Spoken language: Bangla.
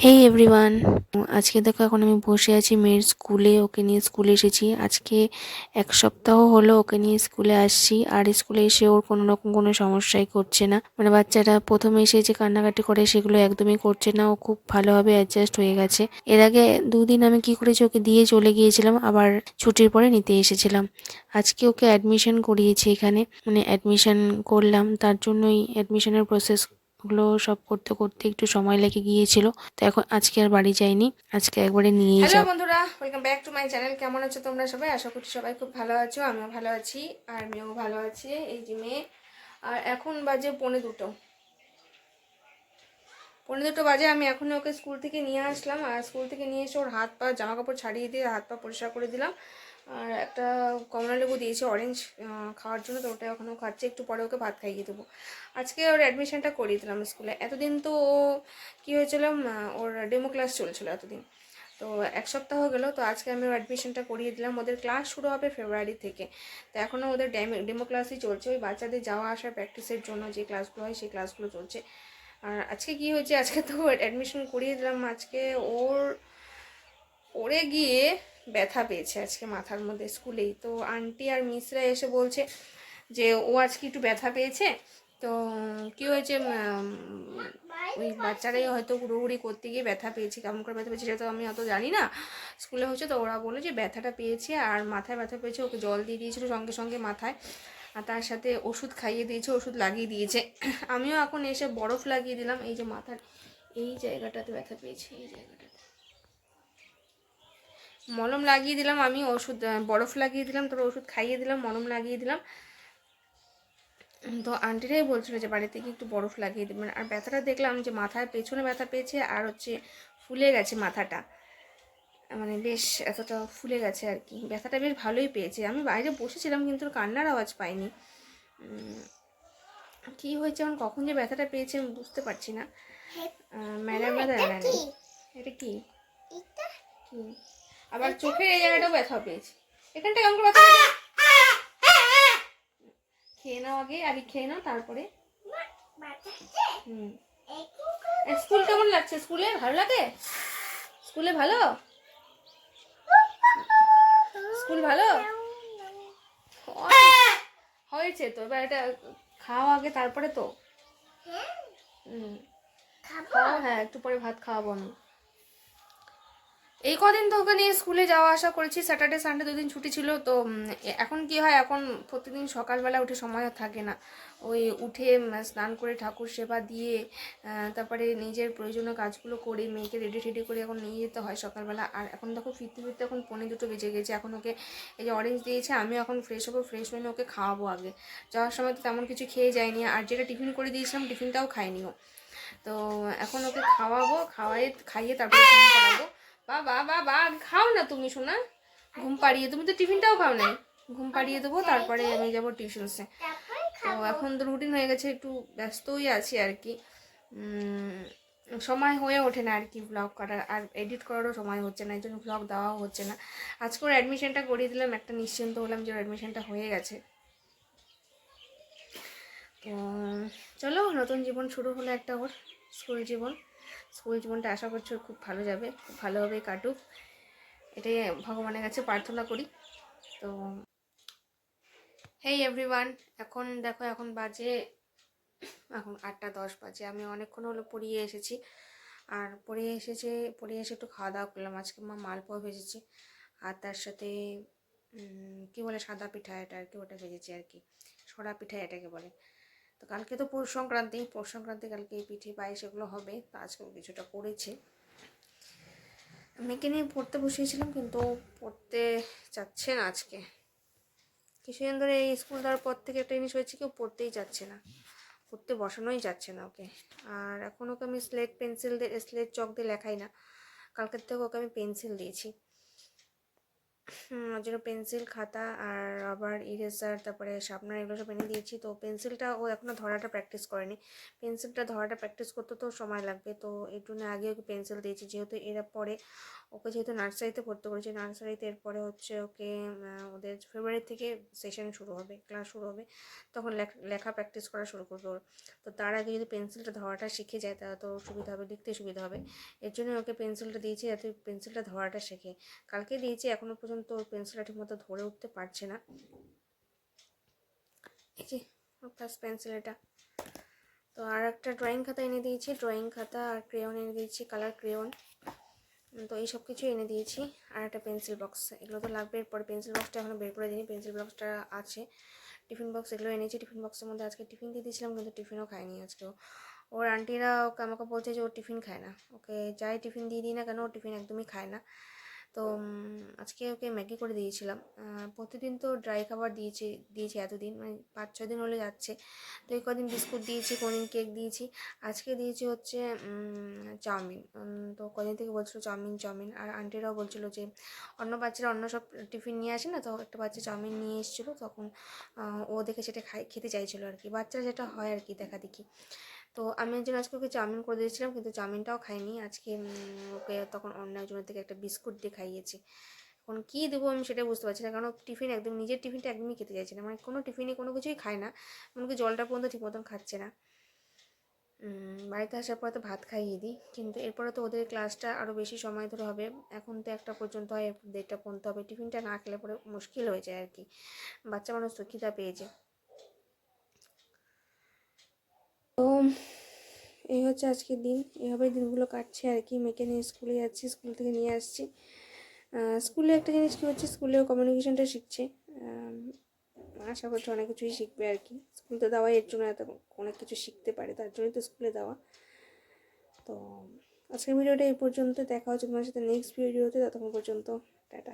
হেই এভরিওয়ান, আজকে দেখো এখন আমি বসে আছি মেয়ের স্কুলে। ওকে নিয়ে স্কুলে এসেছি আজকে। এক সপ্তাহ হলো ওকে নিয়ে স্কুলে আসছি, আর স্কুলে এসে ওর কোনো রকম কোনো সমস্যাই করছে না। মানে বাচ্চারা প্রথমে এসে যে কান্নাকাটি করে সেগুলো একদমই করছে না, ও খুব ভালোভাবে অ্যাডজাস্ট হয়ে গেছে। এর আগে দুদিন আমি কি করেছি, ওকে দিয়ে চলে গিয়েছিলাম, আবার ছুটির পরে নিতে এসেছিলাম। আজকে ওকে অ্যাডমিশন করিয়েছি এখানে, মানে অ্যাডমিশন করলাম। তার জন্যই অ্যাডমিশনের প্রসেস গুলো সব করতে করতে একটু সময় লেগে গিয়েছিল। তো এখন আজকে আর বাড়ি যাইনি, আজকে একবারে নিয়েই হ্যালো যাব। বন্ধুরা, welcome back to my channel. কেমন আছো তোমরা সবাই? আশা করছি সবাই খুব ভালো আছো। আমিও ভালো আছি, আর মেয়েও ভালো আছে। এই যে মেয়ে, আর এখন বাজে পৌনে দুটো বাজে। আমি এখন ওকে স্কুল থেকে নিয়ে আসলাম, আর স্কুল থেকে নিয়ে এসে ওর হাত পা জামা কাপড় ছাড়িয়ে দিয়ে হাত পা পরিষ্কার করে দিলাম। আর একটা কমলা লেবু দিয়েছে অরেঞ্জ খাওয়ার জন্য, তো ওটা এখনও খাচ্ছে। একটু পরে ওকে ভাত খাইয়ে দেবো। আজকে ওর অ্যাডমিশনটা করিয়ে দিলাম স্কুলে। এতদিন তো ও কী হয়েছিল, ওর ডেমো ক্লাস চলছিল এতদিন। তো এক সপ্তাহ গেল, তো আজকে আমি ওর অ্যাডমিশনটা করিয়ে দিলাম। ওদের ক্লাস শুরু হবে ফেব্রুয়ারি থেকে। তো এখনও ওদের ডেমো ক্লাসই চলছে, ওই বাচ্চাদের যাওয়া আসার প্র্যাকটিসের জন্য যে ক্লাসগুলো হয় সেই ক্লাসগুলো চলছে। আর আজকে কি হয়েছে, আজকে তো অ্যাডমিশন করিয়ে দিলাম। আজকে ওর পড়ে গিয়ে ব্যথা পেয়েছে আজকে মাথার মধ্যে স্কুলেই। তো আন্টি আর মিসরা এসে বলছে যে ও আজকে একটু ব্যথা পেয়েছে। তো কি হয়েছে, ওই বাচ্চারাই হয়তো হুড়োহুড়ি করতে গিয়ে ব্যথা পেয়েছে। কেমন করে ব্যথা পেয়েছে সেটা তো আমি অত জানি না, স্কুলে হচ্ছে। তো ওরা বলে যে ব্যথাটা পেয়েছে, আর মাথায় ব্যথা পেয়েছে। ওকে জল দিয়ে দিয়েছিল সঙ্গে সঙ্গে মাথায়, আর তার সাথে ওষুধ খাইয়ে দিয়েছে, ওষুধ লাগিয়ে দিয়েছে। আমিও এখন এসে বরফ লাগিয়ে দিলাম এই যে মাথার এই জায়গাটাতে ব্যথা পেয়েছে, এই জায়গাটাতে মলম লাগিয়ে দিলাম। আমি ওষুধ বরফ লাগিয়ে দিলাম, তারপর ওষুধ খাইয়ে দিলাম, মলম লাগিয়ে দিলাম। তো আন্টিরাই বলছিল যে বাড়ি থেকে একটু বরফ লাগিয়ে দেবেন। আর ব্যথাটা দেখলাম যে মাথার পেছনে ব্যথা পেয়েছে, আর হচ্ছে ফুলে গেছে মাথাটা, মানে বেশ এতটা ফুলে গেছে আর কি। ব্যথাটা বেশ ভালোই পেয়েছে। আমি বাইরে বসেছিলাম কিন্তু কান্নার আওয়াজ পাইনি। কি হয়েছে এখন, কখন যে ব্যথাটা পেয়েছে আমি বুঝতে পারছি না। ম্যাডাম জানানি এটা কি কি আবার চোখের এই জায়গাটাও ব্যথা পেয়েছে। এখানটা কেমন করে ব্যথা পেয়েছে? খেয়ে নাও, আগে আগে খেয়ে নাও তারপরে। হুম, স্কুল কেমন লাগছে? স্কুলে ভালো লাগে? স্কুলে ভালো? স্কুল ভালো হয়েছে তো। এবার এটা খাও আগে, তারপরে তো হুম খাও। হ্যাঁ, একটু পরে ভাত খাওয়াবো আমি। এই কদিন তো ওকে নিয়ে স্কুলে যাওয়া আসা করেছি, স্যাটারডে সানডে দুদিন ছুটি ছিল। তো এখন কি হয়, এখন প্রতিদিন সকালবেলা উঠে সময় থাকে না। ওই উঠে স্নান করে ঠাকুর সেবা দিয়ে তারপরে নিজের প্রয়োজনীয় কাজগুলো করে মেয়েকে রেডি টেডি করে এখন নিয়ে যেতে হয় সকালবেলা। আর এখন দেখো ফিরতে ফিরতে এখন 1:45 বেজে গেছে। এখন ওকে এই যে অরেঞ্জ দিয়েছে, আমি এখন ফ্রেশ হবো, ফ্রেশ হয়ে ওকে খাওয়াবো আগে। যাওয়ার সময় তো তেমন কিছু খেয়ে যায়নি, আর যেটা টিফিন করে দিয়েছিলাম টিফিনটাও খাইনিও। তো এখন ওকে খাওয়াবো, খাইয়ে তারপরে ঘুম পাড়াবো। বা বা বা বা খাও না তুমি, শোনা। ঘুম পাড়িয়ে, তুমি তো টিফিনটাও খাও নাই। ঘুম পাড়িয়ে দেবো, তারপরে আমি যাবো টিউশনসে। তো এখন তো রুটিন হয়ে গেছে, একটু ব্যস্তই আছি আর কি। সময় হয়ে ওঠে না আর কি ব্লগ করার, আর এডিট করারও সময় হচ্ছে না, এই জন্য ব্লগ দেওয়াও হচ্ছে না। আজকে ওর অ্যাডমিশনটা করিয়ে দিলাম, একটা নিশ্চিন্ত হলাম যে ওর অ্যাডমিশনটা হয়ে গেছে। তো চলো, নতুন জীবন শুরু হলো একটা ওর, স্কুল জীবন। স্কুল জীবনটা আশা করছি ওর খুব ভালো যাবে, খুব ভালোভাবেই কাটুক, এটাই ভগবানের কাছে প্রার্থনা করি। তো হেই এভরিওয়ান, এখন দেখো এখন বাজে, এখন 8টা 10 বাজে। আমি অনেকক্ষণ হলো পড়িয়ে এসেছি, আর পড়িয়ে এসে একটু খাওয়া দাওয়া করলাম। আজকে মা মালপোয়া ভেজেছি, আর তার সাথে কী বলে সাদা পিঠা, এটা আর কি, ওটা ভেজেছি আর কি, সরা পিঠা এটাকে বলে। তো কালকে তো পৌষ সংক্রান্তি কালকে এই পিঠে পায়েস এগুলো হবে। তো আজকেও কিছুটা করেছে। মেয়েকে নিয়ে পড়তে বসিয়েছিলাম, কিন্তু পড়তে চাচ্ছে না আজকে। কিছুদিন ধরে এই স্কুল দেওয়ার পর থেকে একটা জিনিস হয়েছে, কেউ পড়তেই যাচ্ছে না, পড়তে বসানোই যাচ্ছে না ওকে। আর এখন ওকে আমি স্লেট চক দিয়ে লেখাই না, কালকের থেকে ওকে আমি পেন্সিল দিয়েছি। ওর জন্য পেন্সিল, খাতা আর রাবার, ইরেজার, তারপরে শার্পনার এগুলো সব এনে দিয়েছি। তো পেন্সিলটা ও এখনও ধরাটা প্র্যাকটিস করেনি, পেন্সিলটা ধরাটা প্র্যাকটিস করতে তো সময় লাগবে। তো এর জন্য আগে ওকে পেন্সিল দিয়েছি, যেহেতু এরা পরে ওকে যেহেতু নার্সারিতে ভর্তি করেছি, নার্সারিতে এরপরে হচ্ছে ওকে ওদের ফেব্রুয়ারি থেকে সেশন শুরু হবে, ক্লাস শুরু হবে, তখন লেখা প্র্যাকটিস করা শুরু করবে ওর। তো তার আগে যদি পেন্সিলটা ধরাটা শিখে যায় তাহলে তো সুবিধা হবে, লিখতে সুবিধা হবে। এর জন্য ওকে পেন্সিলটা দিয়েছি যাতে পেন্সিলটা ধরাটা শেখে। কালকে দিয়েছি, এখনও পর্যন্ত ওর পেন্সিলটা ঠিকমতো ধরে উঠতে পারছে না। এই যে ফার্স্ট পেন্সিল এটা। তো আর একটা ড্রয়িং খাতা এনে দিয়েছি, ড্রয়িং খাতা আর ক্রেয়ন এনে দিয়েছি, কালার ক্রেয়ন। তো এই সব কিছু এনে দিয়েছি। আর একটা পেন্সিল বক্স, এগুলো তো লাগবে। এরপরে পেন্সিল বক্সটা এখনও বের করে দিইনি, পেন্সিল বক্সটা আছে। টিফিন বক্স এগুলো এনেছি, টিফিন বক্সের মধ্যে আজকে টিফিন দিয়ে দিয়েছিলাম, কিন্তু টিফিনও খায়নি আজকেও। ওর আন্টিরা ওকে আমাকে বলছে যে ও টিফিন খায় না, ওকে যাই টিফিন দিয়ে দিই না কেন ও টিফিন একদমই খায় না। তো আজকে ওকে ম্যাগি করে দিয়েছিলাম। প্রতিদিন তো ড্রাই খাবার দিয়েছি এতদিন, মানে 5-6 দিন হলে যাচ্ছে। তো এই কদিন বিস্কুট দিয়েছি, কোনদিন কেক দিয়েছি, আজকে দিয়েছি হচ্ছে চাউমিন। তো কদিন থেকে বলছিল চাউমিন চাউমিন, আর আন্টিরাও বলছিল যে অন্য বাচ্চারা অন্য সব টিফিন নিয়ে আসে না, তো একটা বাচ্চা চাউমিন নিয়ে এসেছিলো, তখন ও দেখে সেটা খেতে চাইছিলো আর কি, বাচ্চারা যেটা হয় আর কি দেখা দেখি। তো আমি একজন আজকে ওকে চাউমিন করে দিয়েছিলাম, কিন্তু চাউমিনটাও খাইনি আজকে। ওকে তখন অন্য একজনের থেকে একটা বিস্কুট দিয়ে খাইয়েছি। এখন কী দেবো আমি সেটাই বুঝতে পারছি না, কারণ টিফিন একদম নিজের টিফিনটা একদমই খেতে চাইছে না, মানে কোনো টিফিনে কোনো কিছুই খায় না, এমনকি জলটা পর্যন্ত ঠিক মতন খাচ্ছে না। বাড়িতে আসার পরে তো ভাত খাইয়ে দিই, কিন্তু এরপরে তো ওদের ক্লাসটা আরও বেশি সময় ধরে হবে। এখন তো 1টা পর্যন্ত হয়, 1:30 পর্যন্ত হবে, টিফিনটা না খেলে পরে মুশকিল হয়ে যায় আর কি, বাচ্চা মানুষ তো খিদা পেয়েছে। তো এই হচ্ছে আজকের দিন, এভাবে দিনগুলো কাটছে আর কি। মেয়েকে নিয়ে স্কুলে যাচ্ছি, স্কুল থেকে নিয়ে আসছি। স্কুলে একটা জিনিস কী হচ্ছে, স্কুলেও কমিউনিকেশনটা শিখছে। আশা করছি অনেক কিছুই শিখবে আর কি, স্কুল তো দেওয়াই এর জন্য, এত অনেক কিছু শিখতে পারে তার জন্যই তো স্কুলে দেওয়া। তো আজকের ভিডিওটা এই পর্যন্ত, দেখা হচ্ছে তোমার সাথে নেক্সট ভিডিওতে, ততক্ষণ পর্যন্ত টাটা।